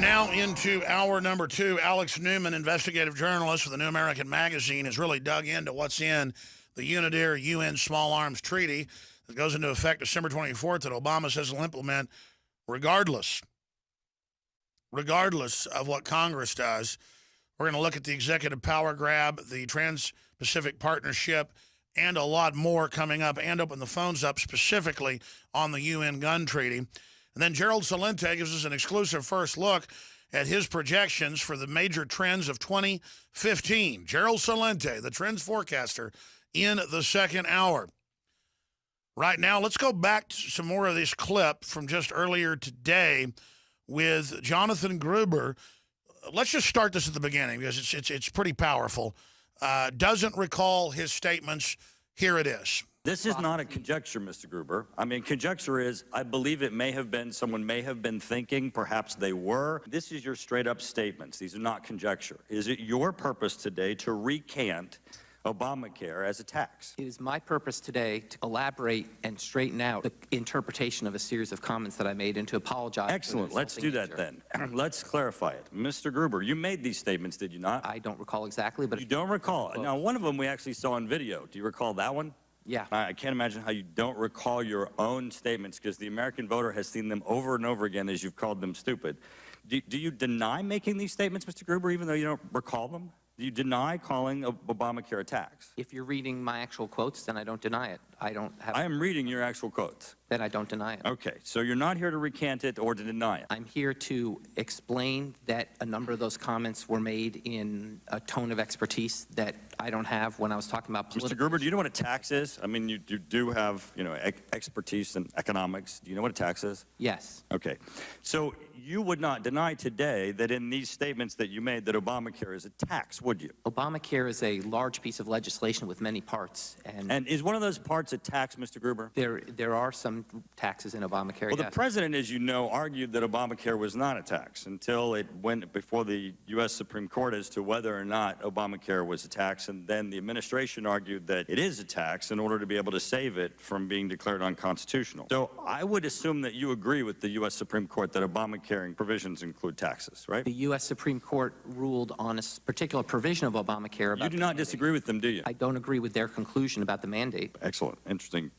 Now into hour number two. Alex Newman, investigative journalist for the New American Magazine, has really dug into what's in the UNIDIR UN Small Arms Treaty that goes into effect December 24th that Obama says will implement regardless of what Congress does. We're going to look at the executive power grab, the Trans-Pacific Partnership, and a lot more coming up, and open the phones up specifically on the UN gun treaty. And then Gerald Celente gives us an exclusive first look at his projections for the major trends of 2015. Gerald Celente, the trends forecaster, in the second hour. Right now, let's go back to some more of this clip from just earlier today with Jonathan Gruber. Let's just start this at the beginning because it's pretty powerful. Doesn't recall his statements. Here it is. This is not a conjecture, Mr. Gruber. I mean, conjecture is, I believe it may have been, someone may have been thinking, perhaps they were. This is your straight-up statements. These are not conjecture. Is it your purpose today to recant Obamacare as a tax? It is my purpose today to elaborate and straighten out the interpretation of a series of comments that I made and to apologize. Excellent. Let's do that then. Let's clarify it. Mr. Gruber, you made these statements, did you not? I don't recall exactly, but... You don't recall? Now, one of them we actually saw on video. Do you recall that one? Yeah. I can't imagine how you don't recall your own statements because the American voter has seen them over and over again as you've called them stupid. Do you deny making these statements, Mr. Gruber, even though you don't recall them? Do you deny calling Obamacare a tax? If you're reading my actual quotes, then I don't deny it. I am reading your actual quotes. Then I don't deny it. Okay, so you're not here to recant it or to deny it. I'm here to explain that a number of those comments were made in a tone of expertise that I don't have when I was talking about political... Mr. Gruber, do you know what a tax is? I mean, you do have, expertise in economics. Do you know what a tax is? Yes. Okay. So you would not deny today that in these statements that you made that Obamacare is a tax, would you? Obamacare is a large piece of legislation with many parts. And is one of those parts a tax, Mr. Gruber? There are some taxes in Obamacare, Well, the president, as you know, argued that Obamacare was not a tax until it went before the U.S. Supreme Court as to whether or not Obamacare was a tax, and then the administration argued that it is a tax in order to be able to save it from being declared unconstitutional. So I would assume that you agree with the U.S. Supreme Court that Obamacare provisions include taxes, right? The U.S. Supreme Court ruled on a particular provision of Obamacare. You do not disagree with them, do you? I don't agree with their conclusion about the mandate. Excellent. Interesting.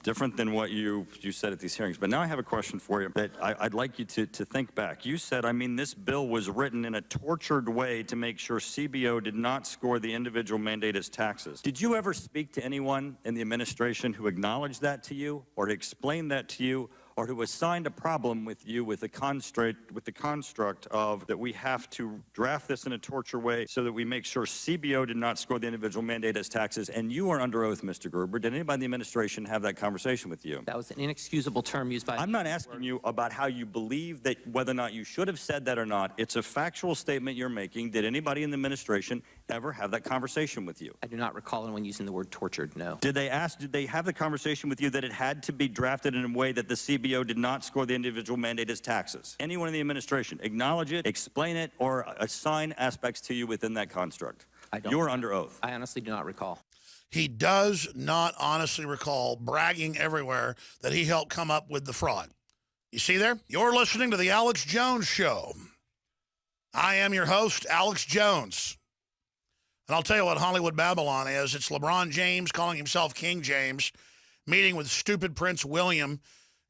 Different than what you said at these hearings. But now I have a question for you that I'd like you to think back. You said, this bill was written in a tortured way to make sure CBO did not score the individual mandate as taxes. Did you ever speak to anyone in the administration who acknowledged that to you or to explain that to you, or who assigned a problem with you with the construct of that we have to draft this in a torture way so that we make sure CBO did not score the individual mandate as taxes? And you are under oath, Mr. Gruber. Did anybody in the administration have that conversation with you? That was an inexcusable term used by... I'm not asking you about how you believe that, whether or not you should have said that or not. It's a factual statement you're making. Did anybody in the administration ever have that conversation with you? I do not recall anyone using the word tortured, no. Did they have the conversation with you that it had to be drafted in a way that the CBO did not score the individual mandate as taxes? Anyone in the administration acknowledge it, explain it, or assign aspects to you within that construct? You're under oath. I honestly do not recall. He does not honestly recall bragging everywhere that he helped come up with the fraud. You see there? You're listening to The Alex Jones Show. I am your host, Alex Jones. And I'll tell you what Hollywood Babylon is. It's LeBron James calling himself King James, meeting with stupid Prince William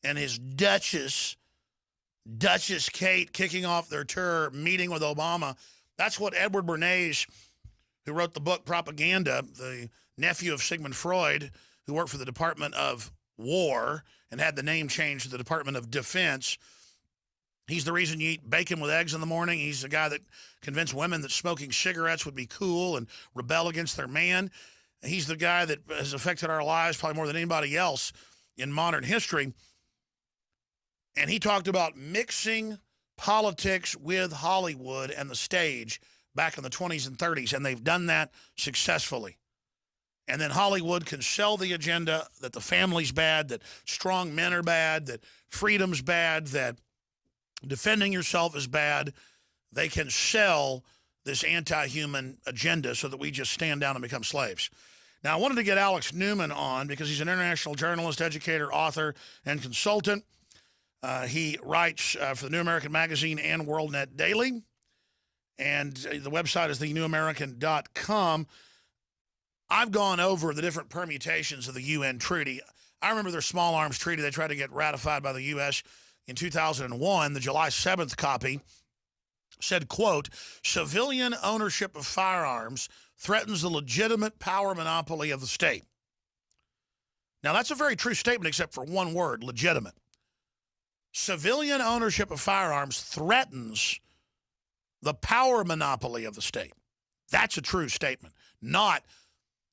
and his Duchess Kate, kicking off their tour, meeting with Obama. That's what Edward Bernays, who wrote the book Propaganda, the nephew of Sigmund Freud, who worked for the Department of War and had the name changed to the Department of Defense. He's the reason you eat bacon with eggs in the morning. He's the guy that convinced women that smoking cigarettes would be cool and rebel against their man. He's the guy that has affected our lives probably more than anybody else in modern history. And he talked about mixing politics with Hollywood and the stage back in the 20s and 30s, and they've done that successfully. And then Hollywood can sell the agenda that the family's bad, that strong men are bad, that freedom's bad, that defending yourself is bad. They can sell this anti-human agenda so that we just stand down and become slaves. Now, I wanted to get Alex Newman on because he's an international journalist, educator, author, and consultant. He writes for the New American Magazine and WorldNet Daily. And the website is thenewamerican.com. I've gone over the different permutations of the UN treaty. I remember their small arms treaty they tried to get ratified by the U.S. in 2001. The July 7th copy said, quote, civilian ownership of firearms threatens the legitimate power monopoly of the state. Now, that's a very true statement except for one word, legitimate. Civilian ownership of firearms threatens the power monopoly of the state. That's a true statement. Not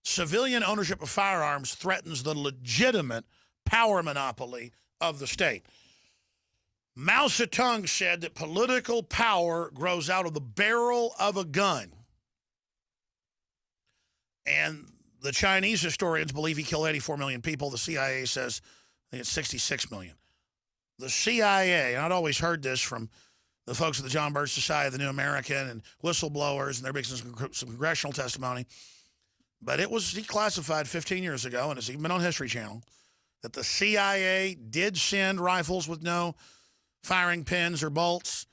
civilian ownership of firearms threatens the legitimate power monopoly of the state. Mao Zedong said that political power grows out of the barrel of a gun. And the Chinese historians believe he killed 84 million people. The CIA says, I think it's 66 million. The CIA, and I'd always heard this from the folks at the John Birch Society, the New American, and whistleblowers, and they're making some congressional testimony. But it was declassified 15 years ago, and it's even been on History Channel, that the CIA did send rifles with no firing pins or bolts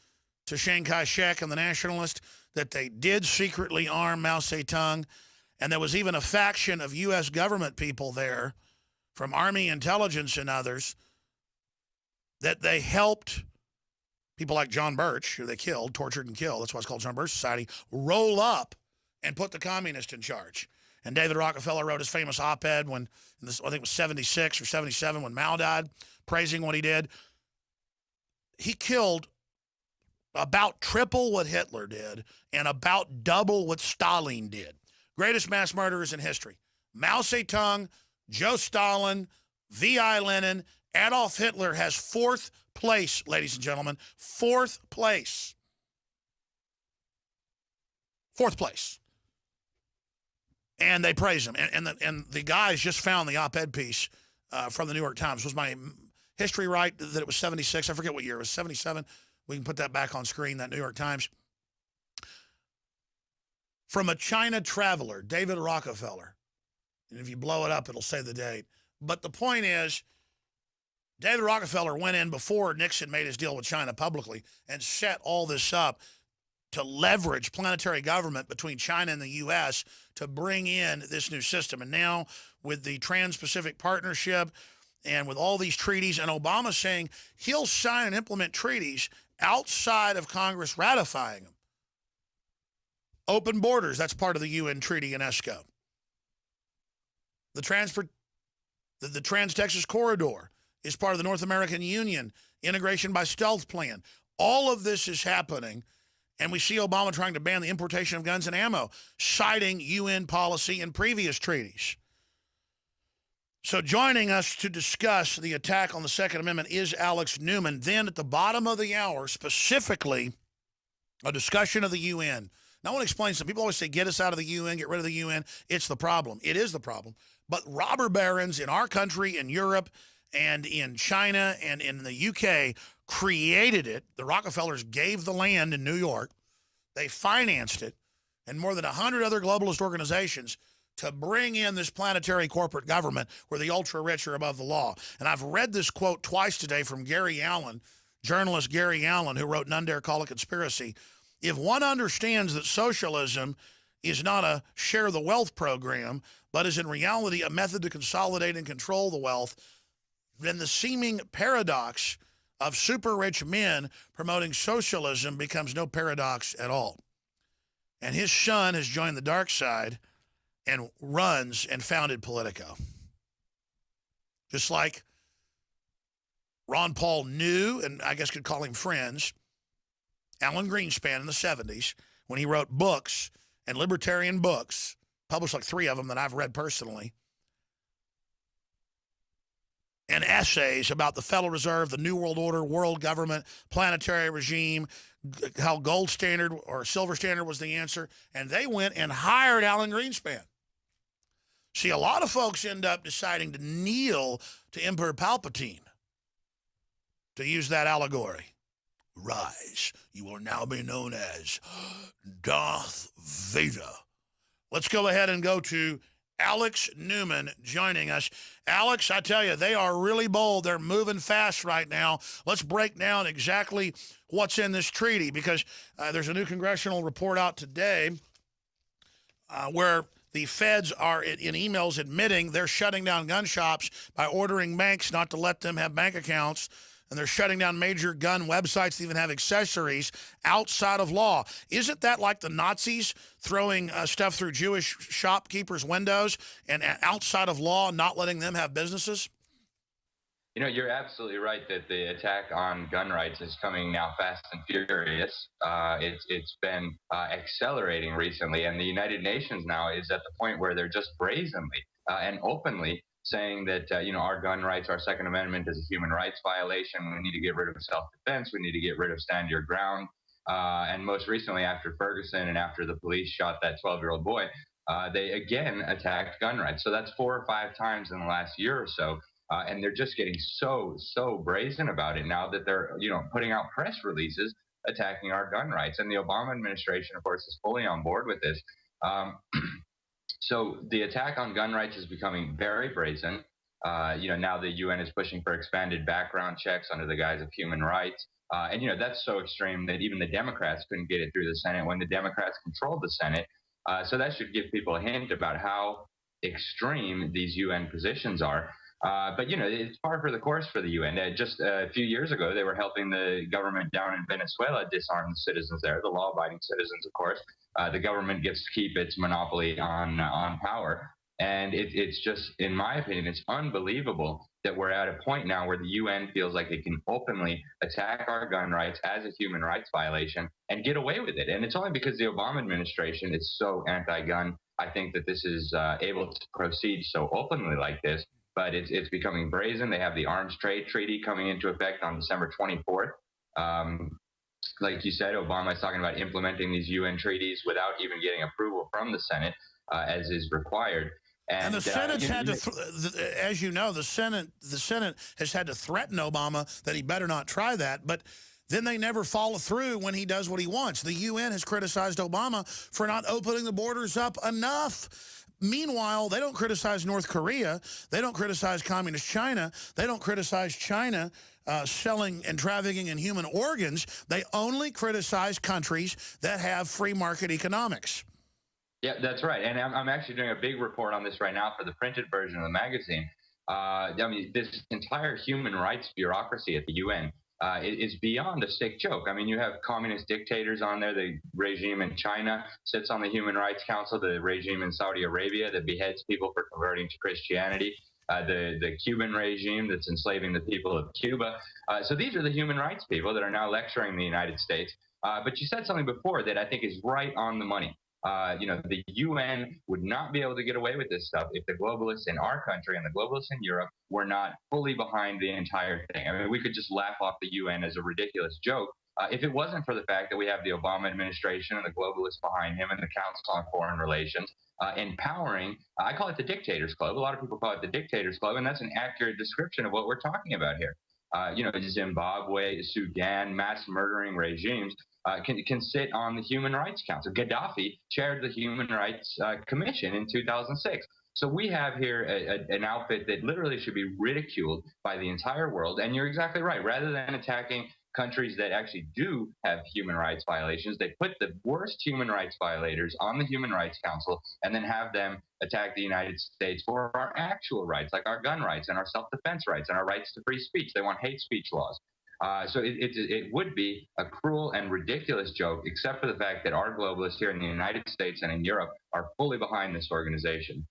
to Chiang Kai-shek and the Nationalists, that they did secretly arm Mao Zedong, and there was even a faction of U.S. government people there from Army intelligence and others that they helped people like John Birch, who they killed, tortured and killed, that's why it's called John Birch Society, roll up and put the communists in charge. And David Rockefeller wrote his famous op-ed when, I think it was 76 or 77, when Mao died, praising what he did. He killed about triple what Hitler did and about double what Stalin did. Greatest mass murderers in history. Mao Zedong, Joe Stalin, V.I. Lenin, Adolf Hitler has fourth place, ladies and gentlemen. Fourth place. Fourth place. And they praise him. And the guys just found the op-ed piece from the New York Times. Was my history right that it was 76? I forget what year. It was 77. We can put that back on screen, that New York Times. From a China traveler, David Rockefeller. And if you blow it up, it'll say the date. But the point is, David Rockefeller went in before Nixon made his deal with China publicly and set all this up to leverage planetary government between China and the U.S. to bring in this new system. And now with the Trans-Pacific Partnership and with all these treaties, and Obama saying he'll sign and implement treaties outside of Congress ratifying them. Open borders, that's part of the UN Treaty in ESCO. The Trans-Texas Corridor is part of the North American Union Integration by Stealth Plan. All of this is happening, and we see Obama trying to ban the importation of guns and ammo, citing UN policy and previous treaties. So joining us to discuss the attack on the Second Amendment is Alex Newman. Then at the bottom of the hour, specifically, a discussion of the UN. Now, I want to explain something. People always say, get us out of the UN, get rid of the UN. It's the problem. It is the problem. But robber barons in our country, in Europe, and in China, and in the UK created it. The Rockefellers gave the land in New York. They financed it, and more than 100 other globalist organizations to bring in this planetary corporate government where the ultra-rich are above the law. And I've read this quote twice today from Gary Allen, journalist Gary Allen, who wrote None Dare Call It Conspiracy. If one understands that socialism is not a share the wealth program, but is in reality a method to consolidate and control the wealth, then the seeming paradox of super rich men promoting socialism becomes no paradox at all. And his son has joined the dark side and runs and founded Politico. Just like Ron Paul knew, and I guess could call him friends, Alan Greenspan in the 70s, when he wrote books and libertarian books, published like 3 of them that I've read personally, and essays about the Federal Reserve, the New World Order, world government, planetary regime, how gold standard or silver standard was the answer. And they went and hired Alan Greenspan. See, a lot of folks end up deciding to kneel to Emperor Palpatine, to use that allegory. Rise, you will now be known as Darth Vader. Let's go ahead and go to Alex Newman joining us. Alex, I tell you, they are really bold. They're moving fast right now. Let's break down exactly what's in this treaty, because there's a new congressional report out today where the feds are in emails admitting they're shutting down gun shops by ordering banks not to let them have bank accounts. And they're shutting down major gun websites that even have accessories outside of law. Isn't that like the Nazis throwing stuff through Jewish shopkeepers' windows and outside of law, not letting them have businesses? You know, you're absolutely right that the attack on gun rights is coming now fast and furious. It's been accelerating recently, and the United Nations now is at the point where they're just brazenly and openly saying that, our gun rights, our Second Amendment is a human rights violation. We need to get rid of self-defense. We need to get rid of stand your ground. And most recently, after Ferguson and after the police shot that 12-year-old boy, they again attacked gun rights. So that's 4 or 5 times in the last year or so. And they're just getting so brazen about it now that they're, putting out press releases attacking our gun rights. And the Obama administration, of course, is fully on board with this. So the attack on gun rights is becoming very brazen. Now the UN is pushing for expanded background checks under the guise of human rights. And that's so extreme that even the Democrats couldn't get it through the Senate when the Democrats controlled the Senate. So that should give people a hint about how extreme these UN positions are. But it's par for the course for the UN. Just a few years ago, they were helping the government down in Venezuela disarm the citizens there, the law-abiding citizens, of course. The government gets to keep its monopoly on power. And it's just, in my opinion, it's unbelievable that we're at a point now where the UN feels like it can openly attack our gun rights as a human rights violation and get away with it. And it's only because the Obama administration is so anti-gun. I think that this is able to proceed so openly like this. But it's becoming brazen. They have the arms trade treaty coming into effect on December 24th. Like you said, Obama is talking about implementing these UN treaties without even getting approval from the Senate, as is required. And the Senate's had to, as you know, the Senate has had to threaten Obama that he better not try that. But then they never follow through when he does what he wants. The UN has criticized Obama for not opening the borders up enough. Meanwhile, they don't criticize North Korea. They don't criticize communist China. They don't criticize China selling and trafficking in human organs. They only criticize countries that have free market economics. Yeah, that's right. And I'm actually doing a big report on this right now for the printed version of the magazine. This entire human rights bureaucracy at the UN is beyond a sick joke. I mean, you have communist dictators on there. The regime in China sits on the Human Rights Council. The regime in Saudi Arabia that beheads people for converting to Christianity. The Cuban regime that's enslaving the people of Cuba. So these are the human rights people that are now lecturing the United States. But you said something before that I think is right on the money. The UN would not be able to get away with this stuff if the globalists in our country and the globalists in Europe were not fully behind the entire thing. I mean, we could just laugh off the UN as a ridiculous joke if it wasn't for the fact that we have the Obama administration and the globalists behind him and the Council on Foreign Relations empowering, I call it the Dictators Club. A lot of people call it the Dictators Club, and that's an accurate description of what we're talking about here. Zimbabwe, Sudan, mass murdering regimes can sit on the Human Rights Council. Gaddafi chaired the Human Rights Commission in 2006. So we have here an outfit that literally should be ridiculed by the entire world. And you're exactly right. Rather than attacking countries that actually do have human rights violations, they put the worst human rights violators on the Human Rights Council and then have them attack the United States for our actual rights, like our gun rights and our self-defense rights and our rights to free speech. They want hate speech laws. So it would be a cruel and ridiculous joke, except for the fact that our globalists here in the United States and in Europe are fully behind this organization.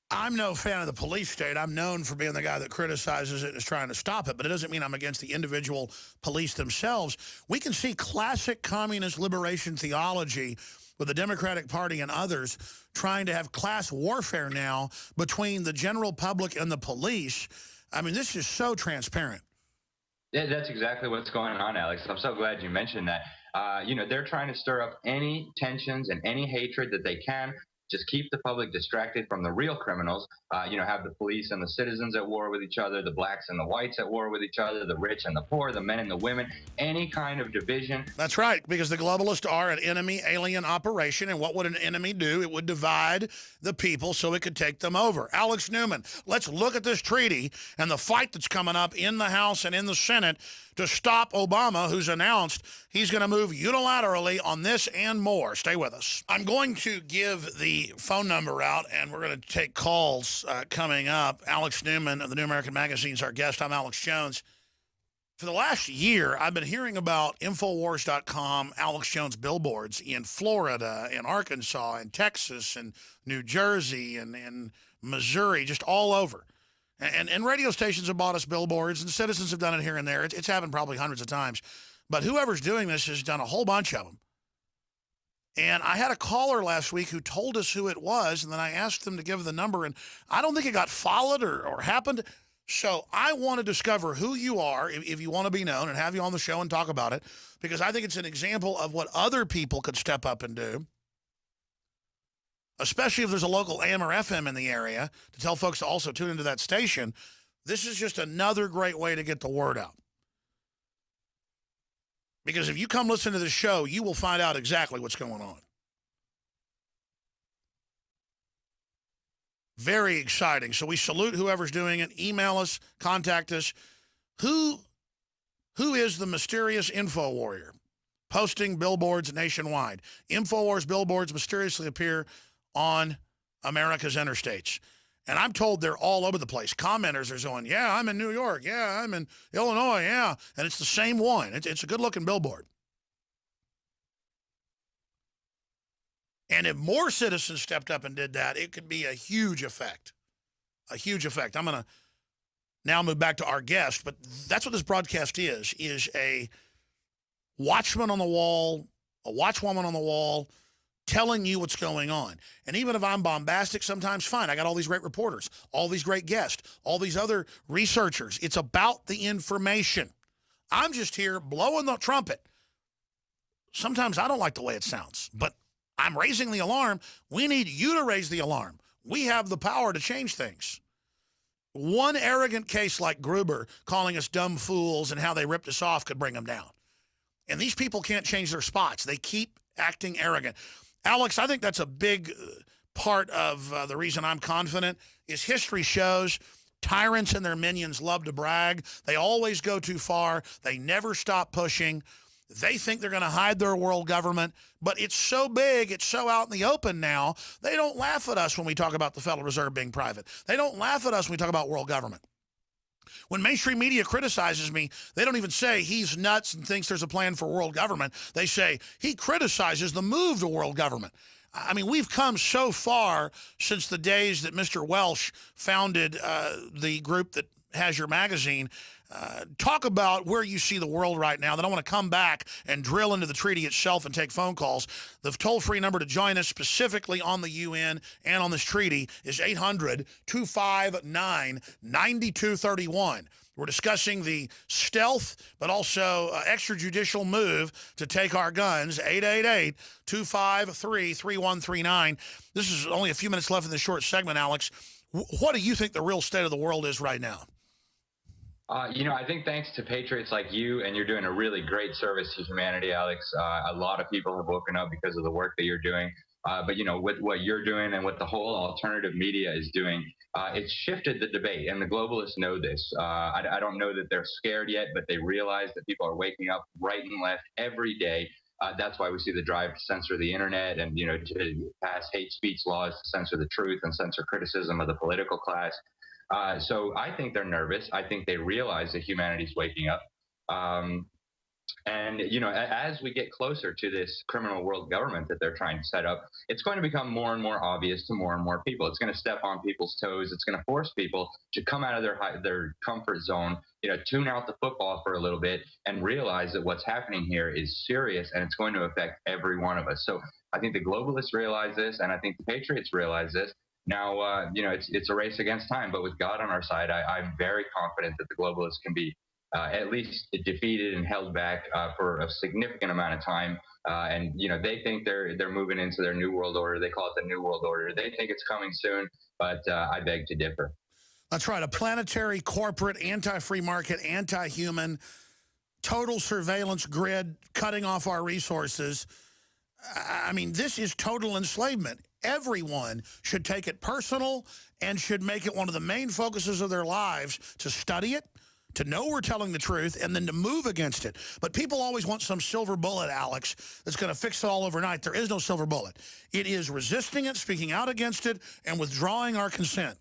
I'm no fan of the police state. I'm known for being the guy that criticizes it and is trying to stop it, but it doesn't mean I'm against the individual police themselves. We can see classic communist liberation theology with the Democratic Party and others trying to have class warfare now between the general public and the police. I mean, this is so transparent. Yeah, that's exactly what's going on, Alex. I'm so glad you mentioned that. They're trying to stir up any tensions and any hatred that they can. just keep the public distracted from the real criminals. Have the police and the citizens at war with each other, the blacks and the whites at war with each other, the rich and the poor, the men and the women, any kind of division. That's right, because the globalists are an enemy alien operation, and what would an enemy do? It would divide the people so it could take them over. Alex Newman, let's look at this treaty and the fight that's coming up in the House and in the Senate to stop Obama, who's announced he's going to move unilaterally on this and more. Stay with us. I'm going to give the phone number out, and we're going to take calls coming up. Alex Newman of the New American Magazine is our guest. I'm Alex Jones. For the last year, I've been hearing about Infowars.com, Alex Jones billboards in Florida, in Arkansas, in Texas, and New Jersey, and in Missouri, just all over. And radio stations have bought us billboards, and citizens have done it here and there. It's happened probably hundreds of times. But whoever's doing this has done a whole bunch of them. And I had a caller last week who told us who it was, and then I asked them to give the number, and I don't think it got followed or happened. So I want to discover who you are, if you want to be known, and have you on the show and talk about it, because I think it's an example of what other people could step up and do, especially if there's a local AM or FM in the area, to tell folks to also tune into that station. This is just another great way to get the word out. Because if you come listen to this show, you will find out exactly what's going on. Very exciting. So we salute whoever's doing it. Email us, contact us. Who is the mysterious info warrior posting billboards nationwide? InfoWars billboards mysteriously appear on America's interstates. And I'm told they're all over the place. Commenters are going, yeah, I'm in New York. Yeah, I'm in Illinois. Yeah. And it's the same one. It's a good-looking billboard. And if more citizens stepped up and did that, it could be a huge effect. A huge effect. I'm going to now move back to our guest, but that's what this broadcast is a watchman on the wall, a watchwoman on the wall, telling you what's going on. And even if I'm bombastic sometimes, fine. I got all these great reporters, all these great guests, all these other researchers. It's about the information. I'm just here blowing the trumpet. Sometimes I don't like the way it sounds, but I'm raising the alarm. We need you to raise the alarm. We have the power to change things. One arrogant case like Gruber calling us dumb fools and how they ripped us off could bring them down. And these people can't change their spots. They keep acting arrogant. Alex, I think that's a big part of the reason I'm confident is history shows tyrants and their minions love to brag. They always go too far. They never stop pushing. They think they're going to hide their world government, but it's so big, it's so out in the open now, they don't laugh at us when we talk about the Federal Reserve being private. They don't laugh at us when we talk about world government. When mainstream media criticizes me, they don't even say he's nuts and thinks there's a plan for world government. They say he criticizes the move to world government. I mean, we've come so far since the days that Mr. Welsh founded the group that has your magazine. Talk about where you see the world right now. Then I want to come back and drill into the treaty itself and take phone calls. The toll-free number to join us specifically on the UN and on this treaty is 800-259-9231. We're discussing the stealth but also extrajudicial move to take our guns, 888-253-3139. This is only a few minutes left in this short segment, Alex. What do you think the real state of the world is right now? I think thanks to patriots like you, and you're doing a really great service to humanity, Alex. A lot of people have woken up because of the work that you're doing. But with what you're doing and what the whole alternative media is doing, it's shifted the debate, and the globalists know this. I don't know that they're scared yet, but they realize that people are waking up right and left every day. That's why we see the drive to censor the internet and, to pass hate speech laws to censor the truth and censor criticism of the political class. So I think they're nervous. I think they realize that humanity's waking up. And, as we get closer to this criminal world government that they're trying to set up, it's going to become more and more obvious to more and more people. It's going to step on people's toes. It's going to force people to come out of their comfort zone, tune out the football for a little bit and realize that what's happening here is serious and it's going to affect every one of us. So I think the globalists realize this, and I think the patriots realize this. Now, it's a race against time, but with God on our side, I'm very confident that the globalists can be at least defeated and held back for a significant amount of time. And they think they're moving into their new world order. They call it the new world order. They think it's coming soon, but I beg to differ. That's right. A planetary, corporate, anti-free market, anti-human, total surveillance grid, cutting off our resources. I mean, this is total enslavement. Everyone should take it personal and should make it one of the main focuses of their lives to study it, to know we're telling the truth, and then to move against it. But people always want some silver bullet, Alex, that's going to fix it all overnight. There is no silver bullet. It is resisting it, speaking out against it, and withdrawing our consent.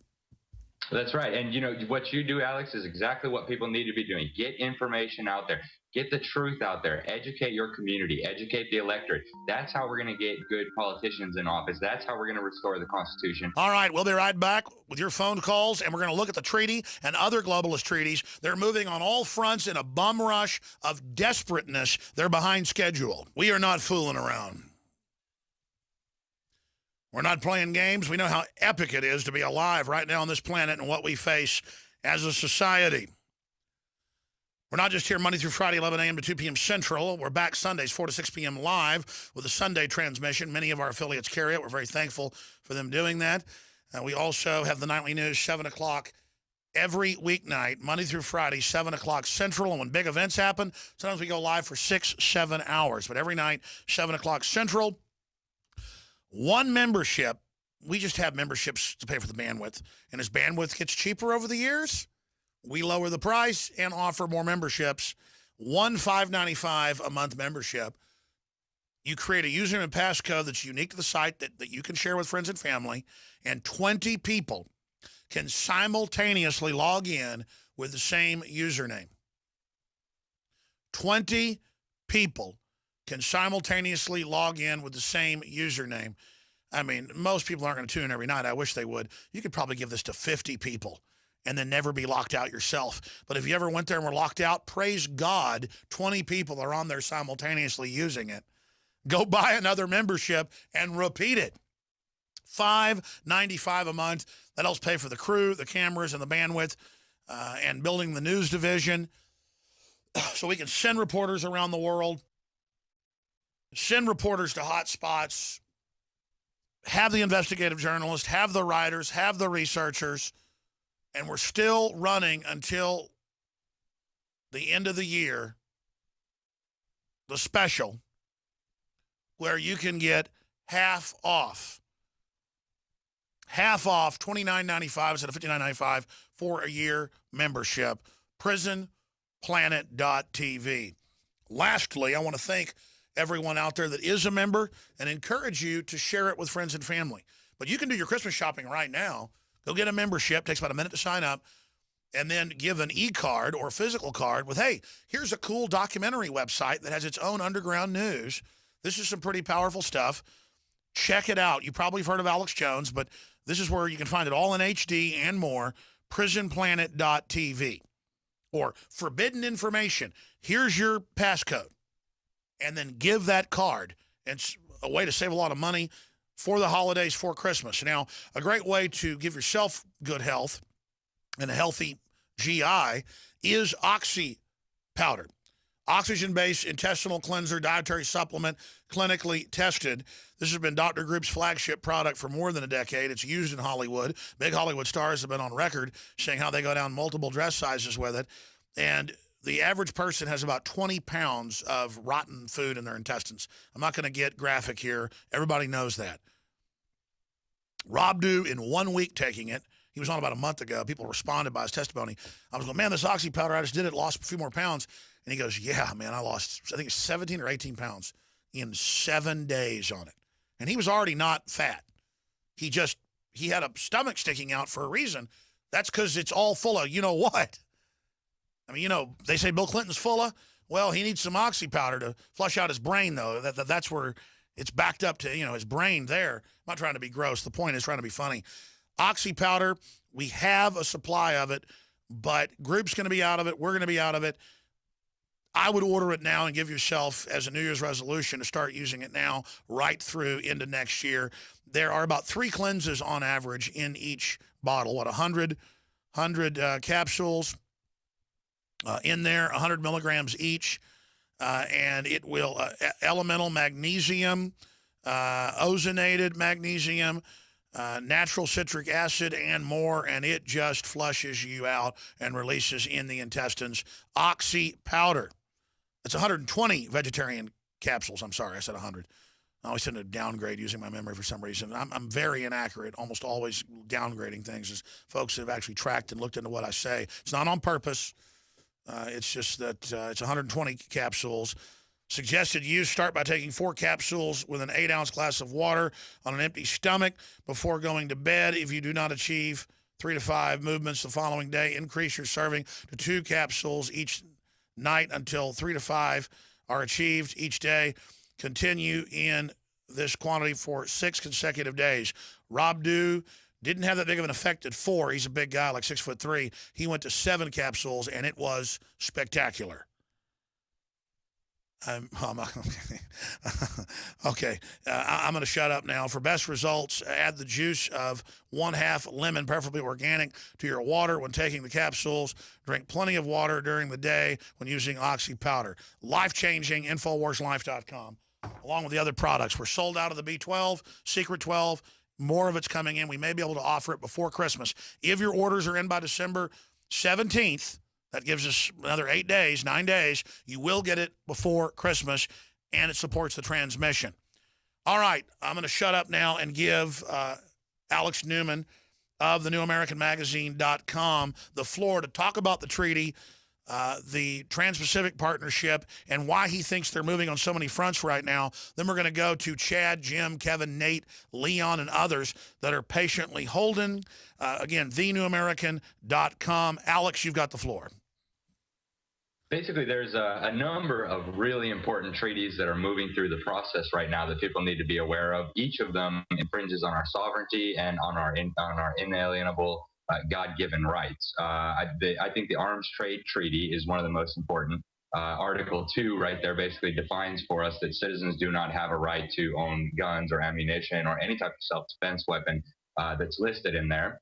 That's right. And what you do, Alex, is exactly what people need to be doing. Get information out there. Get the truth out there. Educate your community. Educate the electorate. That's how we're going to get good politicians in office. That's how we're going to restore the Constitution. All right, we'll be right back with your phone calls, and we're going to look at the treaty and other globalist treaties. They're moving on all fronts in a bum rush of desperateness. They're behind schedule. We are not fooling around. We're not playing games. We know how epic it is to be alive right now on this planet and what we face as a society. We're not just here Monday through Friday, 11 a.m. to 2 p.m. Central. We're back Sundays, 4 to 6 p.m. live with a Sunday transmission. Many of our affiliates carry it. We're very thankful for them doing that. We also have the nightly news, 7 o'clock every weeknight, Monday through Friday, 7 o'clock Central. And when big events happen, sometimes we go live for 6-7 hours. But every night, 7 o'clock Central. One membership, we just have memberships to pay for the bandwidth. And as bandwidth gets cheaper over the years, we lower the price and offer more memberships. One $5.95 a month membership. You create a username and passcode that's unique to the site that you can share with friends and family. And 20 people can simultaneously log in with the same username. 20 people can simultaneously log in with the same username. I mean, most people aren't going to tune in every night. I wish they would. You could probably give this to 50 people and then never be locked out yourself. But if you ever went there and were locked out, praise God, 20 people are on there simultaneously using it. Go buy another membership and repeat it. $5.95 a month. That helps pay for the crew, the cameras, and the bandwidth, and building the news division so we can send reporters around the world, send reporters to hot spots, have the investigative journalists, have the writers, have the researchers, and we're still running until the end of the year, the special, where you can get half off. Half off, $29.95 instead of $59.95 for a year membership. PrisonPlanet.tv. Lastly, I want to thank everyone out there that is a member and encourage you to share it with friends and family. But you can do your Christmas shopping right now. Go get a membership. Takes about a minute to sign up. And then give an e-card or a physical card with, hey, here's a cool documentary website that has its own underground news. This is some pretty powerful stuff. Check it out. You probably have heard of Alex Jones, but this is where you can find it all in HD and more. PrisonPlanet.tv. Or forbidden information. Here's your passcode. And then give that card. It's a way to save a lot of money for the holidays, for Christmas. Now, a great way to give yourself good health and a healthy GI is Oxy powder. Oxygen-based intestinal cleanser, dietary supplement, clinically tested. This has been Dr. Group's flagship product for more than a decade. It's used in Hollywood. Big Hollywood stars have been on record saying how they go down multiple dress sizes with it. And the average person has about 20 pounds of rotten food in their intestines. I'm not going to get graphic here. Everybody knows that. Rob Dew, in 1 week taking it, he was on about a month ago. People responded by his testimony. I was going, man, this Oxy powder, I just did it, lost a few more pounds. And he goes, yeah, man, I lost, I think it's 17 or 18 pounds in 7 days on it. And he was already not fat. He had a stomach sticking out for a reason. That's because it's all full of, you know what? I mean, they say Bill Clinton's full of. Well, he needs some Oxy powder to flush out his brain, though. That's where it's backed up to, his brain there. I'm not trying to be gross. The point is trying to be funny. Oxy powder, we have a supply of it, but Group's going to be out of it. We're going to be out of it. I would order it now and give yourself as a New Year's resolution to start using it now right through into next year. There are about 3 cleanses on average in each bottle. 100 capsules. in there, 100 milligrams each, and it will elemental magnesium, ozonated magnesium, natural citric acid, and more, and it just flushes you out and releases in the intestines. Oxy powder. It's 120 vegetarian capsules. I'm sorry, I said 100. I always tend to downgrade using my memory for some reason. I'm very inaccurate, almost always downgrading things as folks have actually tracked and looked into what I say. It's not on purpose. It's just that it's 120 capsules. Suggested use, start by taking 4 capsules with an 8-ounce glass of water on an empty stomach before going to bed. If you do not achieve 3 to 5 movements the following day, increase your serving to 2 capsules each night until 3 to 5 are achieved each day. Continue in this quantity for 6 consecutive days. Rob Dew didn't have that big of an effect at 4. He's a big guy, like 6'3". He went to 7 capsules, and it was spectacular. Okay, I'm going to shut up now. For best results, add the juice of 1/2 lemon, preferably organic, to your water when taking the capsules. Drink plenty of water during the day when using Oxy powder. Life-changing, InfoWarsLife.com, along with the other products. We're sold out of the B12, Secret 12. More of it's coming in. We may be able to offer it before Christmas. If your orders are in by December 17th, that gives us another 8 days, 9 days. You will get it before Christmas, and it supports the transmission. All right, I'm going to shut up now and give Alex Newman of the NewAmericanMagazine.com the floor to talk about the treaty, the Trans-Pacific Partnership, and why he thinks they're moving on so many fronts right now. Then we're going to go to Chad, Jim, Kevin, Nate, Leon, and others that are patiently holding. Again, thenewamerican.com. Alex, you've got the floor. Basically, there's a number of really important treaties that are moving through the process right now that people need to be aware of. Each of them infringes on our sovereignty and on our inalienable God-given rights. I think the Arms Trade Treaty is one of the most important. Article 2 right there basically defines for us that citizens do not have a right to own guns or ammunition or any type of self-defense weapon that's listed in there.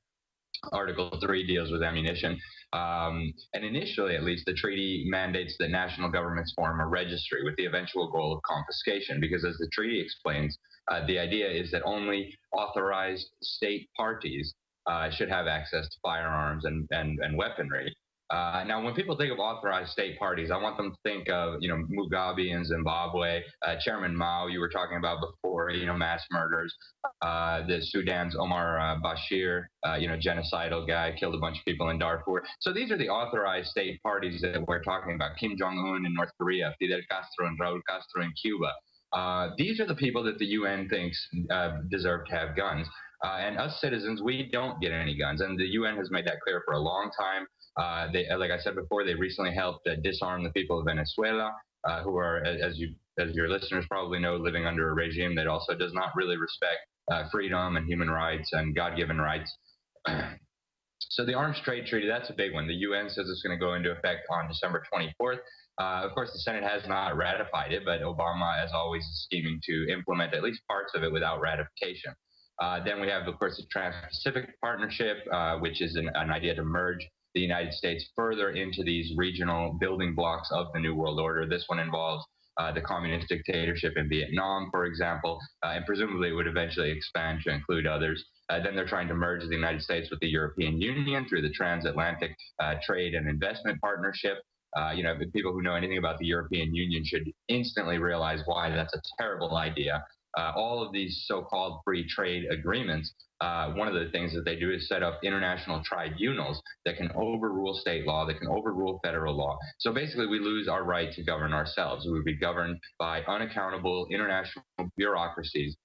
Article 3 deals with ammunition. And initially, at least, the treaty mandates that national governments form a registry with the eventual goal of confiscation, because as the treaty explains, the idea is that only authorized state parties should have access to firearms and weaponry. Now, when people think of authorized state parties, I want them to think of, Mugabe in Zimbabwe, Chairman Mao, you were talking about before, mass murders, the Sudan's Omar Bashir, genocidal guy, killed a bunch of people in Darfur. So these are the authorized state parties that we're talking about. Kim Jong-un in North Korea, Fidel Castro and Raul Castro in Cuba. These are the people that the UN thinks deserve to have guns. And us citizens, we don't get any guns. And the UN has made that clear for a long time. Like I said before, they recently helped disarm the people of Venezuela, who are, as your listeners probably know, living under a regime that also does not really respect freedom and human rights and God-given rights. So the Arms Trade Treaty, that's a big one. The UN says it's going to go into effect on December 24th. Of course, the Senate has not ratified it, but Obama, as always, is scheming to implement at least parts of it without ratification. Then we have, of course, the Trans-Pacific Partnership, which is an idea to merge the United States further into these regional building blocks of the New World Order. This one involves the communist dictatorship in Vietnam, for example, and presumably it would eventually expand to include others. Then they're trying to merge the United States with the European Union through the Transatlantic Trade and Investment Partnership. People who know anything about the European Union should instantly realize why that's a terrible idea. All of these so-called free trade agreements, one of the things that they do is set up international tribunals that can overrule state law, that can overrule federal law. So basically, we lose our right to govern ourselves. We would be governed by unaccountable international bureaucracies.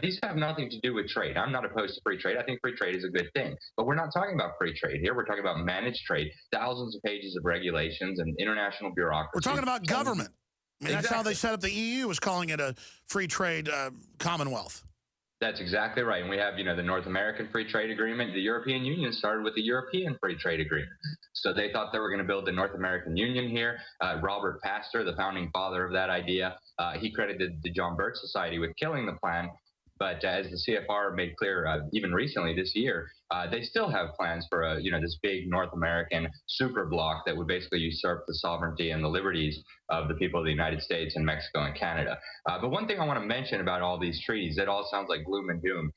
These have nothing to do with trade. I'm not opposed to free trade. I think free trade is a good thing. But we're not talking about free trade here. We're talking about managed trade, thousands of pages of regulations and international bureaucracy. We're talking about government. I mean, Exactly. That's how they set up the EU, was calling it a free trade commonwealth. That's exactly right. And we have, the North American Free Trade Agreement. The European Union started with the European Free Trade Agreement. So they thought they were going to build the North American Union here. Robert Pastor, the founding father of that idea, he credited the John Birch Society with killing the plan. But as the CFR made clear even recently this year, they still have plans for this big North American super bloc that would basically usurp the sovereignty and the liberties of the people of the United States and Mexico and Canada. But one thing I want to mention about all these treaties, it all sounds like gloom and doom.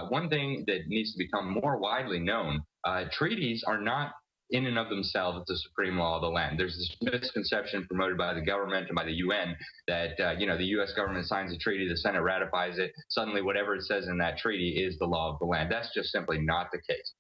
One thing that needs to become more widely known, treaties are not in and of themselves the supreme law of the land. There's this misconception promoted by the government and by the UN that, the U.S. government signs a treaty, the Senate ratifies it, suddenly whatever it says in that treaty is the law of the land. That's just simply not the case.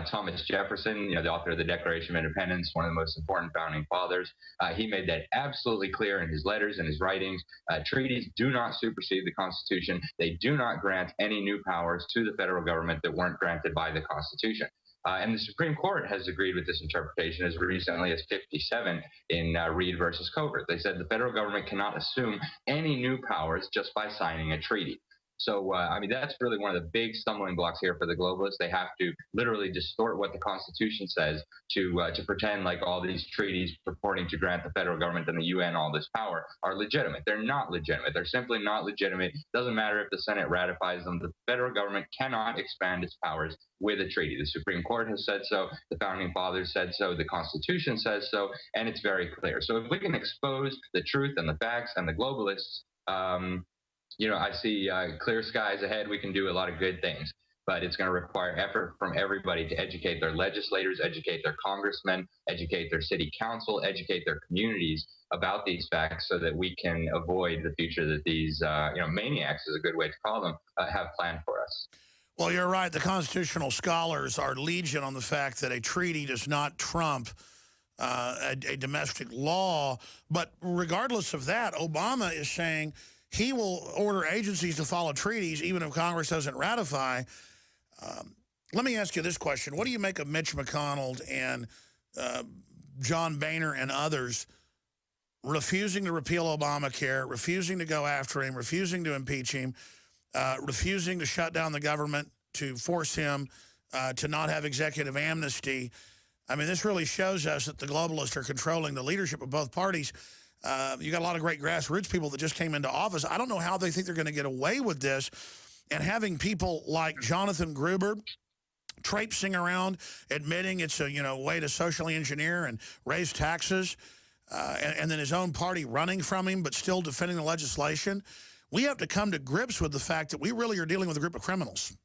Thomas Jefferson, the author of the Declaration of Independence, one of the most important founding fathers, he made that absolutely clear in his letters and his writings. Treaties do not supersede the Constitution. They do not grant any new powers to the federal government that weren't granted by the Constitution. And the Supreme Court has agreed with this interpretation as recently as 57 in Reed versus Covert. They said the federal government cannot assume any new powers just by signing a treaty. So, that's really one of the big stumbling blocks here for the globalists. They have to literally distort what the Constitution says to pretend like all these treaties purporting to grant the federal government and the UN all this power are legitimate. They're not legitimate. They're simply not legitimate. It doesn't matter if the Senate ratifies them. The federal government cannot expand its powers with a treaty. The Supreme Court has said so. The Founding Fathers said so. The Constitution says so. And it's very clear. So if we can expose the truth and the facts and the globalists, I see clear skies ahead. We can do a lot of good things, but it's going to require effort from everybody to educate their legislators, educate their congressmen, educate their city council, educate their communities about these facts so that we can avoid the future that these, maniacs is a good way to call them, have planned for us. Well, you're right. The constitutional scholars are legion on the fact that a treaty does not trump a domestic law. But regardless of that, Obama is saying he will order agencies to follow treaties even if Congress doesn't ratify. Let me ask you this question. What do you make of Mitch McConnell and John Boehner and others refusing to repeal Obamacare, refusing to go after him, refusing to impeach him, refusing to shut down the government, to force him to not have executive amnesty? I mean, this really shows us that the globalists are controlling the leadership of both parties. You got a lot of great grassroots people that just came into office. I don't know how they think they're going to get away with this. And having people like Jonathan Gruber traipsing around, admitting it's a way to socially engineer and raise taxes, and then his own party running from him but still defending the legislation. We have to come to grips with the fact that we really are dealing with a group of criminals.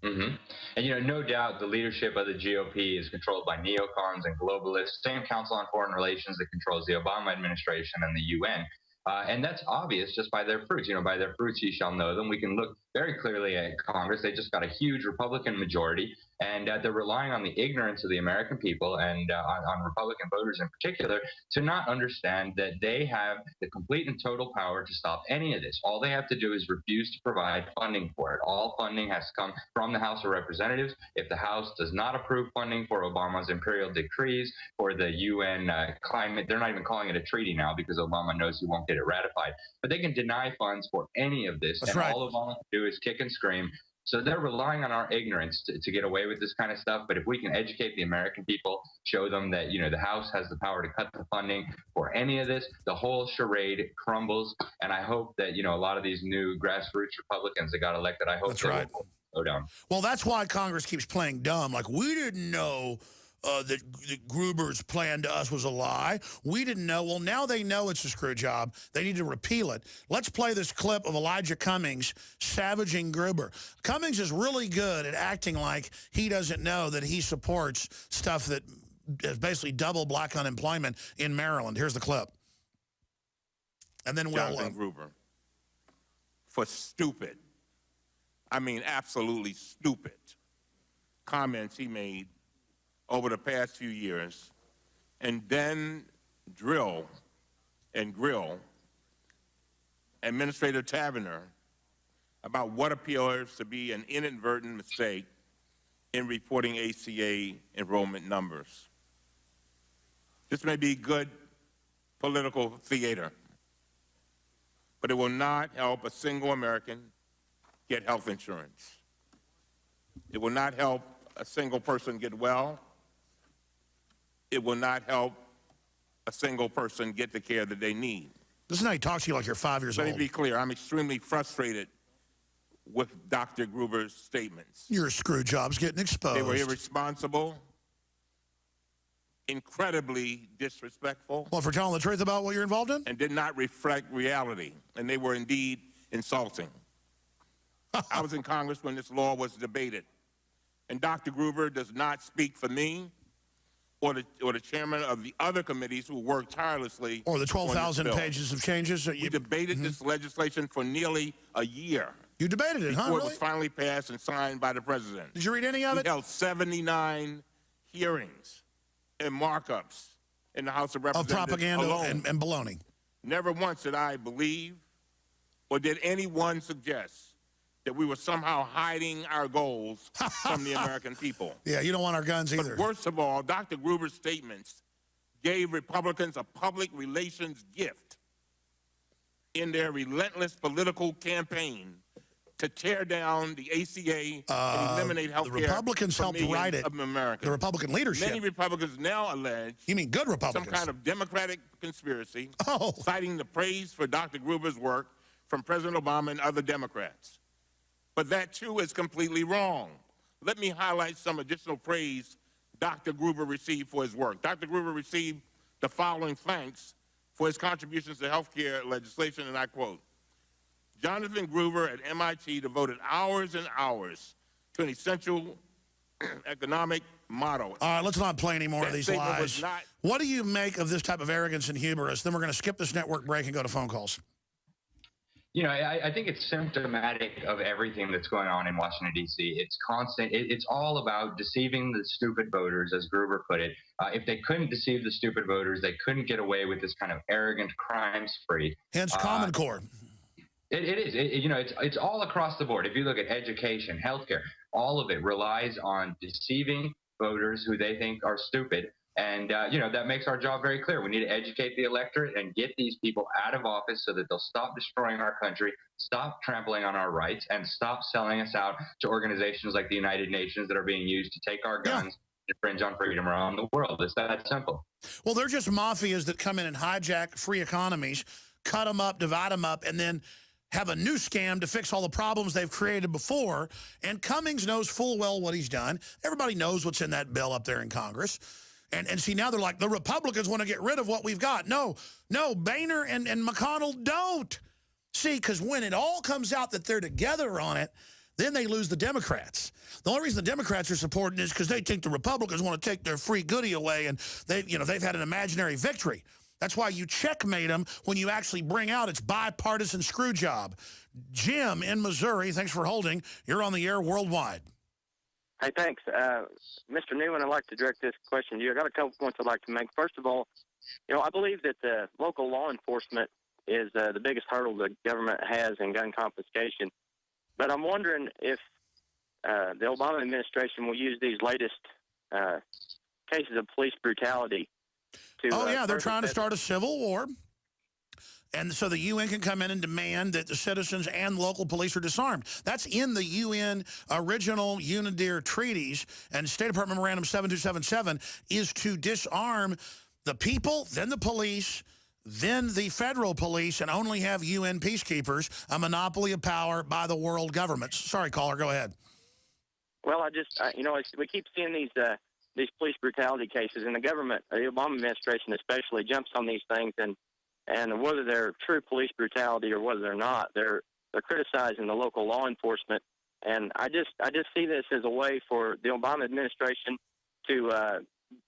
Mm-hmm. And, no doubt the leadership of the GOP is controlled by neocons and globalists, same Council on Foreign Relations that controls the Obama administration and the UN. And that's obvious just by their fruits. By their fruits you shall know them. We can look very clearly at Congress. They just got a huge Republican majority, and they're relying on the ignorance of the American people and on Republican voters in particular to not understand that they have the complete and total power to stop any of this. All they have to do is refuse to provide funding for it. All funding has to come from the House of Representatives. If the House does not approve funding for Obama's imperial decrees, for the UN climate, they're not even calling it a treaty now because Obama knows he won't get it ratified. But they can deny funds for any of this. That's and right. All Obama can do is kick and scream. So they're relying on our ignorance to get away with this kind of stuff. But if we can educate the American people, show them that, the House has the power to cut the funding for any of this, the whole charade crumbles. And I hope that, a lot of these new grassroots Republicans that got elected, I hope That's they right. will go down. Well, that's why Congress keeps playing dumb. Like, we didn't know that Gruber's plan to us was a lie. We didn't know. Well, now they know it's a screw job. They need to repeal it. Let's play this clip of Elijah Cummings savaging Gruber. Cummings is really good at acting like he doesn't know that he supports stuff that is basically double black unemployment in Maryland. Here's the clip. And then we'll... Jonathan Gruber for stupid, absolutely stupid comments he made over the past few years, and then drill and grill Administrator Taverner about what appears to be an inadvertent mistake in reporting ACA enrollment numbers. This may be good political theater, but it will not help a single American get health insurance. It will not help a single person get well. It will not help a single person get the care that they need. This is how he talks to you like you're 5 years old. Let me be clear. I'm extremely frustrated with Dr. Gruber's statements. Your screw job's getting exposed. They were irresponsible, incredibly disrespectful, Well, for telling the truth about what you're involved in? and did not reflect reality, and they were indeed insulting. I was in Congress when this law was debated, and Dr. Gruber does not speak for me or the chairman of the other committees who worked tirelessly. Or the on this 12,000 bill. pages of changes that We you debated this legislation for nearly a year You debated it, huh? before it Really? was finally passed and signed by the president. Did you read any of We it? held 79 hearings and markups in the House of Of Representatives propaganda alone. and baloney. Never once did I believe or did anyone suggest that we were somehow hiding our goals from the American people. Yeah, you don't want our guns either. But worst of all, Dr. Gruber's statements gave Republicans a public relations gift in their relentless political campaign to tear down the ACA and eliminate health care. The Republicans for helped millions write it. of Americans. The Republican leadership. Many Republicans now allege You mean good some Republicans? kind of Democratic conspiracy, Oh. citing the praise for Dr. Gruber's work from President Obama and other Democrats. But that, too, is completely wrong. Let me highlight some additional praise Dr. Gruber received for his work. Dr. Gruber received the following thanks for his contributions to health care legislation, and I quote, Jonathan Gruber at MIT devoted hours and hours to an essential economic model. All right, let's not play any more of That these statement lies. was not- What do you make of this type of arrogance and hubris? Then we're going to skip this network break and go to phone calls. You know, I think it's symptomatic of everything that's going on in Washington, D.C. It's constant. It's all about deceiving the stupid voters, as Gruber put it. If they couldn't deceive the stupid voters, they couldn't get away with this kind of arrogant crime spree. Hence Common Core. It is. You know, it's all across the board. If you look at education, healthcare, all of it relies on deceiving voters who they think are stupid. And, you know, that makes our job very clear. We need to educate the electorate and get these people out of office so that they'll stop destroying our country, stop trampling on our rights, and stop selling us out to organizations like the United Nations that are being used to take our guns and infringe on freedom around the world. It's that simple. Well, they're just mafias that come in and hijack free economies, cut them up, divide them up, and then have a new scam to fix all the problems they've created before. And Cummings knows full well what he's done. Everybody knows what's in that bill up there in Congress. And see, now they're like, the Republicans want to get rid of what we've got. No, Boehner and McConnell don't. See, because when it all comes out that they're together on it, then they lose the Democrats. The only reason the Democrats are supporting it is because they think the Republicans want to take their free goodie away, and they've had an imaginary victory. That's why you checkmate them when you actually bring out its bipartisan screw job. Jim in Missouri, thanks for holding. You're on the air worldwide. Hey, thanks. Mr. Newman, I'd like to direct this question to you. I got a couple points I'd like to make. First of all, you know, I believe that the local law enforcement is the biggest hurdle the government has in gun confiscation. But I'm wondering if the Obama administration will use these latest cases of police brutality to... Oh, yeah, they're trying to start a civil war. And so the UN can come in and demand that the citizens and local police are disarmed. That's in the UN original UNIDIR treaties, and State Department Memorandum 7277 is to disarm the people, then the police, then the federal police, and only have UN peacekeepers, a monopoly of power by the world governments. Sorry, caller, go ahead. Well, you know, we keep seeing these police brutality cases, and the government, the Obama administration especially, jumps on these things, and whether they're true police brutality or whether they're not, they're criticizing the local law enforcement. And I just see this as a way for the Obama administration to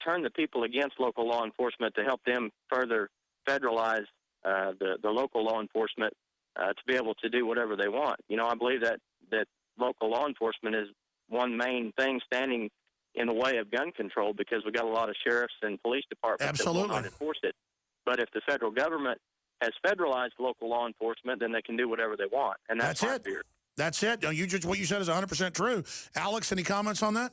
turn the people against local law enforcement to help them further federalize the local law enforcement to be able to do whatever they want. You know, I believe that local law enforcement is one main thing standing in the way of gun control, because we got a lot of sheriffs and police departments that will not enforce it. But if the federal government has federalized local law enforcement, then they can do whatever they want, and that's my fear. That's it. No, what you said is 100% true. Alex, any comments on that?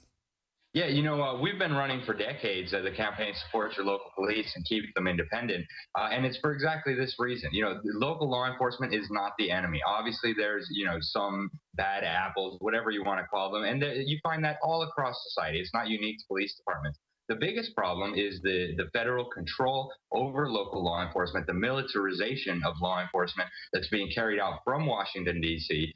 Yeah, you know, we've been running for decades the campaign supports your local police and keep them independent. And it's for exactly this reason. You know, local law enforcement is not the enemy. Obviously, there's, you know, some bad apples, whatever you want to call them. And you find that all across society. It's not unique to police departments. The biggest problem is the federal control over local law enforcement, the militarization of law enforcement that's being carried out from Washington, D.C.,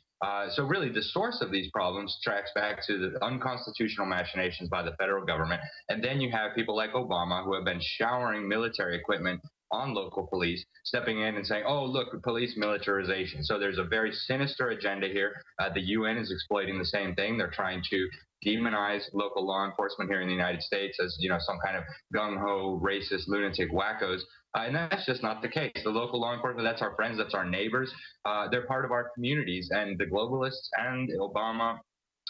So really, the source of these problems tracks back to the unconstitutional machinations by the federal government. And then you have people like Obama who have been showering military equipment on local police, stepping in and saying, oh, look, police militarization. So there's a very sinister agenda here. The UN is exploiting the same thing. They're trying to demonize local law enforcement here in the United States as, some kind of gung-ho, racist, lunatic wackos. And that's just not the case. The local law enforcement, that's our friends, that's our neighbors. They're part of our communities. And the globalists and Obama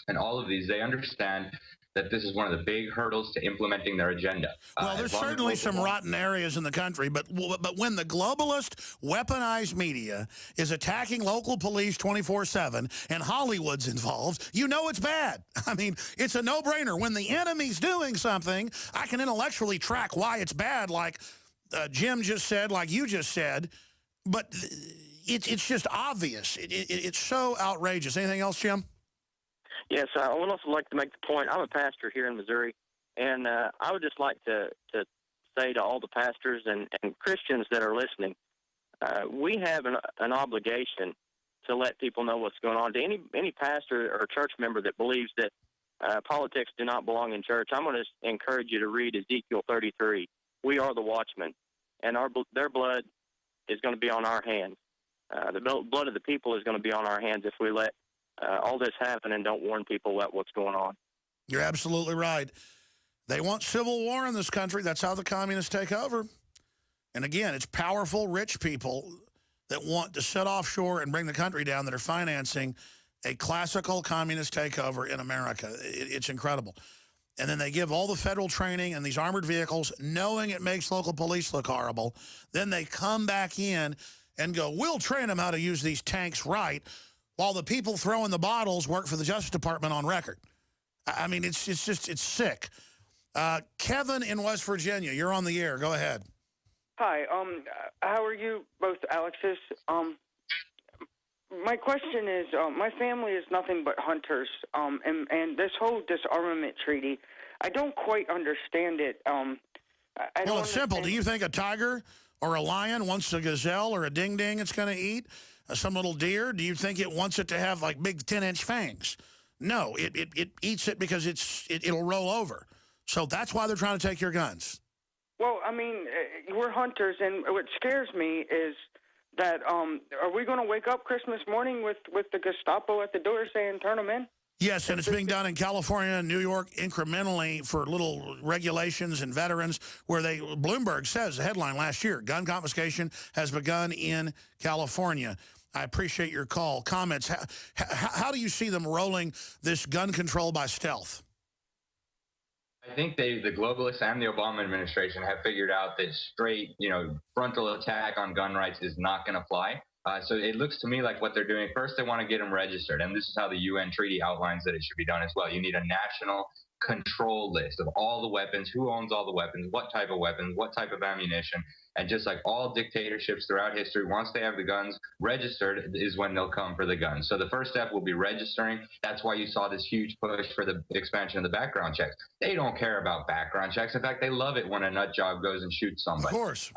and all of these, they understand that this is one of the big hurdles to implementing their agenda. Well, there's certainly some rotten areas in the country, but when the globalist weaponized media is attacking local police 24/7 and Hollywood's involved, it's bad. I mean, it's a no-brainer. When the enemy's doing something, I can intellectually track why it's bad, like Jim just said, like you just said, but it's just obvious. It's so outrageous. Anything else, Jim? Yes, I would also like to make the point. I'm a pastor here in Missouri, and I would just like to say to all the pastors and Christians that are listening, we have an obligation to let people know what's going on. To any pastor or church member that believes that politics do not belong in church, I'm going to encourage you to read Ezekiel 33. We are the watchmen, and their blood is going to be on our hands. The blood of the people is going to be on our hands if we let all this happen and don't warn people about what's going on. You're absolutely right. They want civil war in this country. That's how the communists take over. And again, it's powerful, rich people that want to sit offshore and bring the country down that are financing a classical communist takeover in America. It's incredible. And then they give all the federal training and these armored vehicles, knowing it makes local police look horrible. Then they come back in and go, we'll train them how to use these tanks right, while the people throwing the bottles work for the Justice Department on record. I mean, it's sick. Kevin in West Virginia, you're on the air. Go ahead. Hi. How are you, both Alexis? My question is, my family is nothing but hunters, and this whole disarmament treaty, I don't quite understand it. Well, it's simple. Do you think a tiger or a lion wants a gazelle or a ding-ding it's going to eat? Some little deer? Do you think it wants it to have like big 10-inch fangs? No, it eats it because it'll roll over. So that's why they're trying to take your guns. Well, I mean, we're hunters, and what scares me is that are we going to wake up Christmas morning with the Gestapo at the door saying turn them in? Yes, and it's being done in California and New York incrementally for little regulations and veterans where Bloomberg says, the headline last year, gun confiscation has begun in California. I appreciate your call. Comments. How do you see them rolling this gun control by stealth? I think the globalists and the Obama administration have figured out that straight, frontal attack on gun rights is not going to fly. So it looks to me like what they're doing, first they want to get them registered, and this is how the UN treaty outlines that it should be done as well. You need a national control list of all the weapons, who owns all the weapons, what type of weapons, what type of ammunition, and just like all dictatorships throughout history, once they have the guns registered is when they'll come for the guns. So the first step will be registering. That's why you saw this huge push for the expansion of the background checks. They don't care about background checks. In fact, they love it when a nut job goes and shoots somebody. Of course.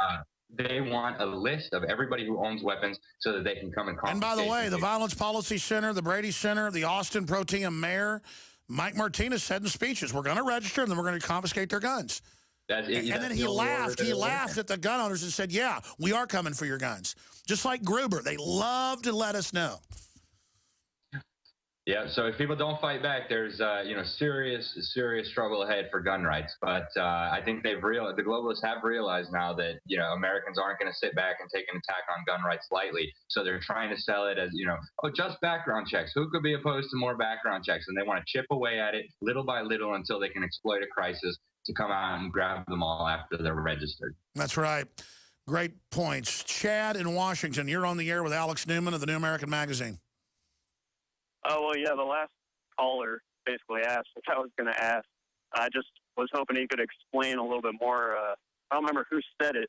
They want a list of everybody who owns weapons so that they can come and confiscate. And by the way, the Violence Policy Center, the Brady Center, the Austin Pro Tem Mayor, Mike Martinez said in speeches, we're going to register and then we're going to confiscate their guns. And then he laughed. He laughed at the gun owners and said, yeah, we are coming for your guns. Just like Gruber. They love to let us know. Yeah, so if people don't fight back, there's serious struggle ahead for gun rights. But I think the globalists have realized now that Americans aren't going to sit back and take an attack on gun rights lightly. So they're trying to sell it as just background checks. Who could be opposed to more background checks? And they want to chip away at it little by little until they can exploit a crisis to come out and grab them all after they're registered. That's right. Great points. Chad in Washington, you're on the air with Alex Newman of the New American Magazine. Oh, well, yeah, the last caller basically asked what I was going to ask. I just was hoping he could explain a little bit more. I don't remember who said it,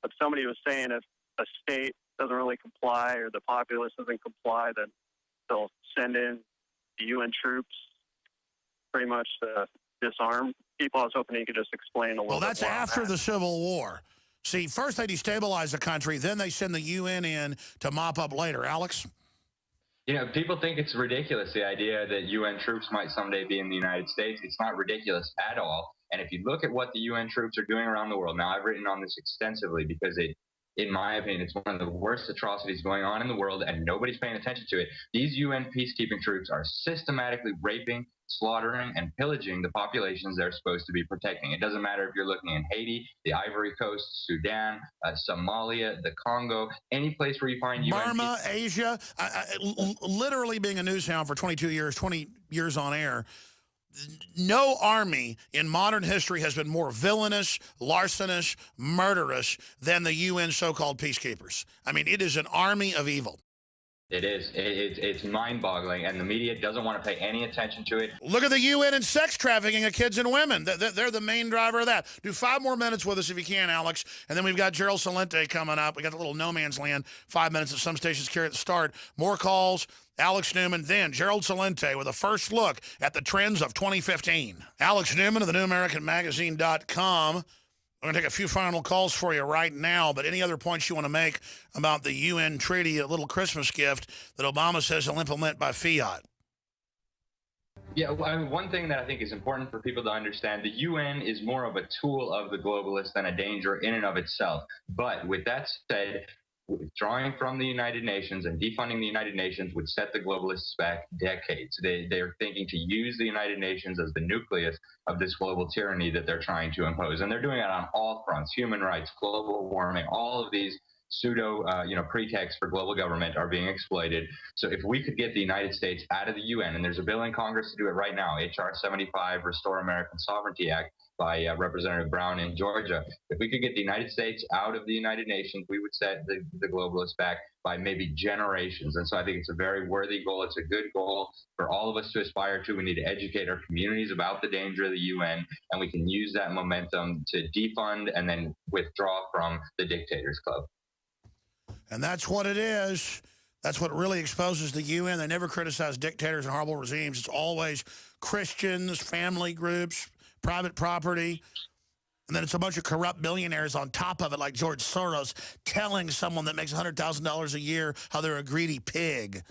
but somebody was saying if a state doesn't really comply or the populace doesn't comply, then they'll send in the UN troops pretty much to disarm people. I was hoping he could just explain a little bit more. Well, that's after the Civil War. See, first they destabilize the country, then they send the UN in to mop up later. Alex? You know, people think it's ridiculous, the idea that UN troops might someday be in the United States. It's not ridiculous at all. And if you look at what the UN troops are doing around the world, now I've written on this extensively because in my opinion, it's one of the worst atrocities going on in the world and nobody's paying attention to it. These UN peacekeeping troops are systematically raping, slaughtering, and pillaging the populations they're supposed to be protecting. It doesn't matter if you're looking in Haiti, the Ivory Coast, Sudan, Somalia, the Congo, any place where you find UN Burma, Asia, literally being a news hound for 22 years, 20 years on air, no army in modern history has been more villainous, larcenous, murderous than the UN so-called peacekeepers. I mean, it is an army of evil. It is. It's mind-boggling, and the media doesn't want to pay any attention to it. Look at the UN and sex trafficking of kids and women. They're the main driver of that. Do 5 more minutes with us if you can, Alex. And then we've got Gerald Celente coming up. We got a little no man's land, 5 minutes at some stations here at the start. More calls. Alex Newman, then Gerald Celente with a first look at the trends of 2015. Alex Newman of the NewAmericanMagazine.com. We're going to take a few final calls for you right now, but any other points you want to make about the UN treaty, a little Christmas gift that Obama says he'll implement by fiat? Yeah, well, I mean, one thing that I think is important for people to understand, the UN is more of a tool of the globalists than a danger in and of itself. But with that said, withdrawing from the United Nations and defunding the United Nations would set the globalists back decades. They're thinking to use the United Nations as the nucleus of this global tyranny that they're trying to impose. And they're doing it on all fronts: human rights, global warming, all of these pseudo pretexts for global government are being exploited. So if we could get the United States out of the UN, and there's a bill in Congress to do it right now, H.R. 75, Restore American Sovereignty Act, by Representative Brown in Georgia. If we could get the United States out of the United Nations, we would set the globalists back by maybe generations. And so I think it's a very worthy goal. It's a good goal for all of us to aspire to. We need to educate our communities about the danger of the UN, and we can use that momentum to defund and then withdraw from the Dictators Club. And that's what it is. That's what really exposes the UN. They never criticize dictators and horrible regimes. It's always Christians, family groups, private property, and then it's a bunch of corrupt billionaires on top of it, like George Soros, telling someone that makes $100,000 a year how they're a greedy pig.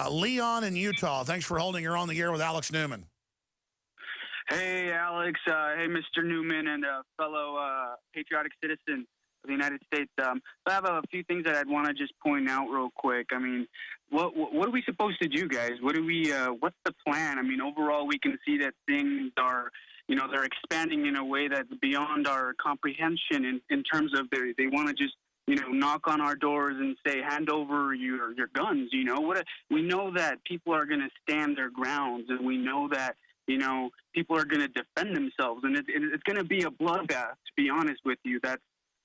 Leon in Utah, thanks for holding. You're on the air with Alex Newman. Hey, Alex. Hey, Mr. Newman and fellow patriotic citizen of the United States. I have a few things that I'd want to just point out real quick. I mean, what are we supposed to do, guys? What's the plan? I mean, overall, we can see that things are, they're expanding in a way that's beyond our comprehension in terms of they want to just, knock on our doors and say, hand over your guns. We know that people are going to stand their grounds, and we know that, people are going to defend themselves, and it's going to be a bloodbath, to be honest with you.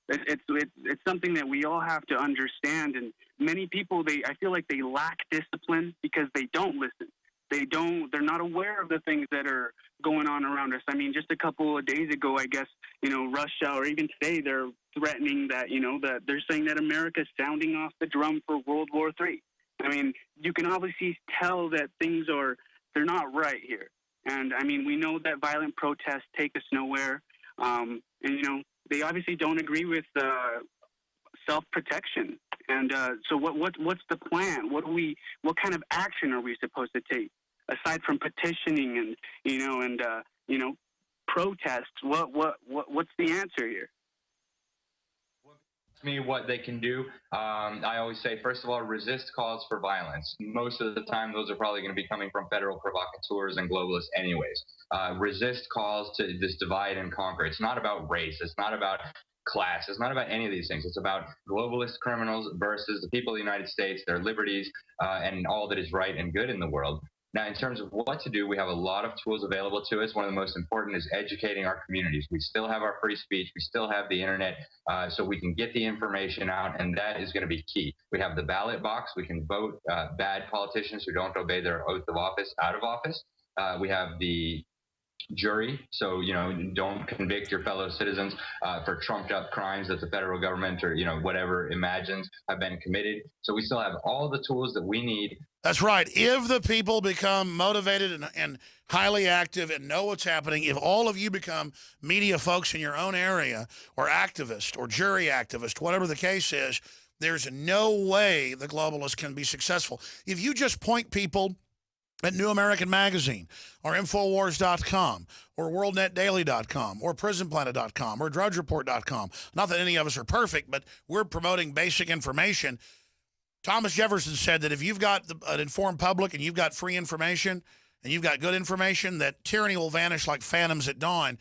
It's something that we all have to understand, and many people, I feel like they lack discipline because they don't listen. They're not aware of the things that are going on around us. I mean, just a couple of days ago, I guess, Russia, or even today, they're threatening that, that they're saying that America's sounding off the drum for World War III. I mean, you can obviously tell that they're not right here. And I mean, we know that violent protests take us nowhere. And, they obviously don't agree with self-protection. And so what's the plan? What kind of action are we supposed to take aside from petitioning and protests? What's the answer here? Me what they can do. I always say, first of all, resist calls for violence. Most of the time, those are probably going to be coming from federal provocateurs and globalists anyways. Resist calls to this divide and conquer. It's not about race. It's not about class. It's not about any of these things. It's about globalist criminals versus the people of the United States, their liberties, and all that is right and good in the world. Now, in terms of what to do, we have a lot of tools available to us. One of the most important is educating our communities. We still have our free speech. We still have the internet, so we can get the information out, and that is going to be key. We have the ballot box. We can vote bad politicians who don't obey their oath of office out of office. We have the jury, so don't convict your fellow citizens for trumped up crimes that the federal government or whatever imagines have been committed. So we still have all the tools that we need. That's right. If the people become motivated and highly active and know what's happening, if all of you become media folks in your own area, or activists or jury activists, whatever the case is, There's no way the globalists can be successful. If you just point people at New American Magazine or Infowars.com or WorldNetDaily.com or PrisonPlanet.com or DrudgeReport.com, not that any of us are perfect, but we're promoting basic information. Thomas Jefferson said that if you've got an informed public and you've got free information and you've got good information, that tyranny will vanish like phantoms at dawn.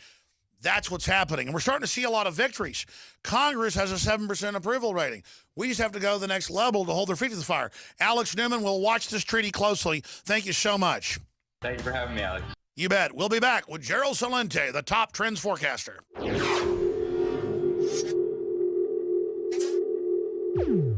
That's what's happening. And we're starting to see a lot of victories. Congress has a 7% approval rating. We just have to go to the next level to hold their feet to the fire. Alex Newman will watch this treaty closely. Thank you so much. Thanks for having me, Alex. You bet. We'll be back with Gerald Celente, the top trends forecaster.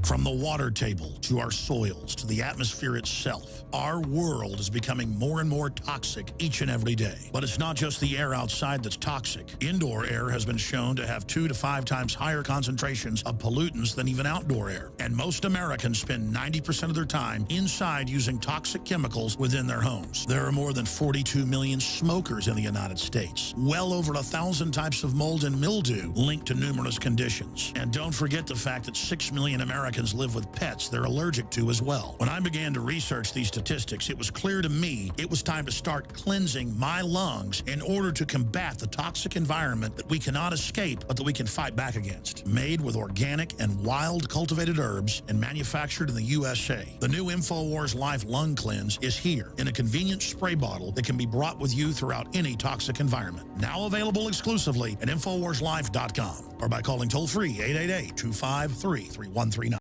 From the water table to our soils to the atmosphere itself, our world is becoming more and more toxic each and every day. But it's not just the air outside that's toxic. Indoor air has been shown to have 2 to 5 times higher concentrations of pollutants than even outdoor air. And most Americans spend 90% of their time inside using toxic chemicals within their homes. There are more than 42 million smokers in the United States. Well over 1,000 types of mold and mildew linked to numerous conditions. And don't forget the fact that 6 million Americans live with pets they're allergic to as well. When I began to research these statistics, it was clear to me it was time to start cleansing my lungs in order to combat the toxic environment that we cannot escape, but that we can fight back against. Made with organic and wild cultivated herbs and manufactured in the USA, the new InfoWars Life Lung Cleanse is here in a convenient spray bottle that can be brought with you throughout any toxic environment. Now available exclusively at InfoWarsLife.com or by calling toll-free 888-253-3139.